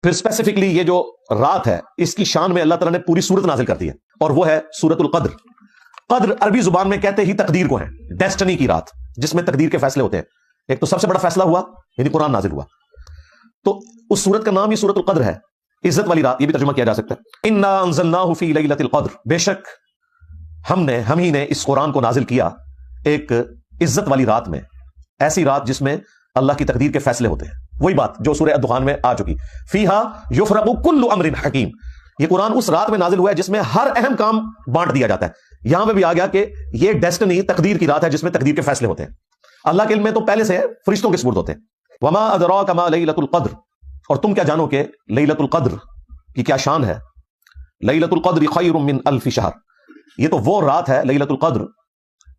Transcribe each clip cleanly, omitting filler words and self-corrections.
پھر اسپیسیفکلی یہ جو رات ہے اس کی شان میں اللہ تعالیٰ نے پوری سورت نازل کر دی ہے، اور وہ ہے سورت القدر۔ قدر عربی زبان میں کہتے ہی تقدیر کو ہے، ڈیسٹنی کی رات جس میں تقدیر کے فیصلے ہوتے ہیں۔ ایک تو سب سے بڑا فیصلہ ہوا یعنی قرآن نازل ہوا، تو اس سورت کا نام ہی سورت القدر ہے، عزت والی رات، یہ بھی ترجمہ کیا جا سکتا ہے۔ انا انزلناہ فی لیلۃ القدر، بے شک ہم ہی نے اس قرآن کو نازل کیا ایک عزت والی رات میں، ایسی رات جس میں اللہ کی تقدیر کے فیصلے ہوتے ہیں۔ وہی بات جو سورہ الدخان میں آ چکی، فیہا یفرق کل امر حکیم، یہ قرآن اس رات میں نازل ہوا ہے جس میں ہر اہم کام بانٹ دیا جاتا ہے۔ یہاں پہ بھی آ گیا کہ یہ ڈیسٹنی تقدیر کی رات ہے جس میں تقدیر کے فیصلے ہوتے ہیں۔ اللہ کے علم میں تو پہلے سے ہے، فرشتوں کے سپرد ہوتے ہیں۔ وما ادراک ما لیلۃ القدر، اور تم کیا جانو کہ لیلۃ القدر کی کیا شان ہے۔ لیلۃ القدر خیر من الف شہر، یہ تو وہ رات ہے لیلۃ القدر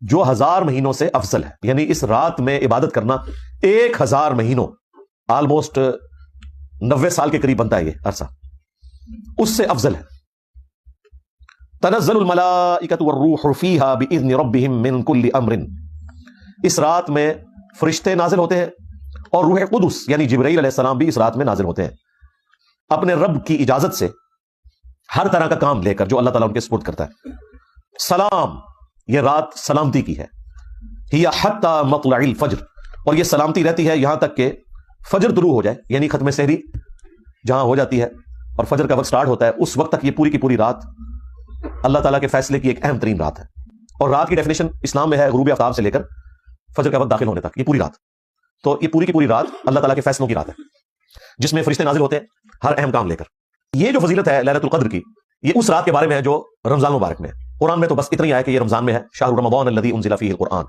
جو 1000 مہینوں سے افضل ہے، یعنی اس رات میں عبادت کرنا 1000 مہینوں، آلموسٹ 90 سال کے قریب بنتا ہے یہ عرصہ، اس سے افضل ہے۔ تنزل الملائکۃ والروح فیہا باذن ربہم من کل امر، اس رات میں فرشتے نازل ہوتے ہیں اور روح قدس یعنی جبرائیل علیہ السلام بھی اس رات میں نازل ہوتے ہیں اپنے رب کی اجازت سے، ہر طرح کا کام لے کر جو اللہ تعالیٰ ان کے سپرد کرتا ہے۔ سلام، یہ رات سلامتی کی ہے، ہی حتی مطلع الفجر، اور یہ سلامتی رہتی ہے یہاں تک کہ فجر طلوع ہو جائے، یعنی ختم سحری جہاں ہو جاتی ہے اور فجر کا وقت سٹارٹ ہوتا ہے، اس وقت تک یہ پوری کی پوری رات اللہ تعالیٰ کے فیصلے کی ایک اہم ترین رات ہے۔ اور رات کی ڈیفینیشن اسلام میں ہے غروب آفتاب سے لے کر فجر کا وقت داخل ہونے تک، یہ پوری رات، تو یہ پوری کی پوری رات اللہ تعالیٰ کے فیصلوں کی رات ہے جس میں فرشتے نازل ہوتے ہیں ہر اہم کام لے کر۔ یہ جو فضیلت ہے لیلۃ القدر کی، یہ اس رات کے بارے میں ہے جو رمضان مبارک میں ہے۔ قرآن میں تو بس اتنا ہی آیا کہ یہ رمضان میں ہے، شہر رمضان الذی انزل فیہ القرآن،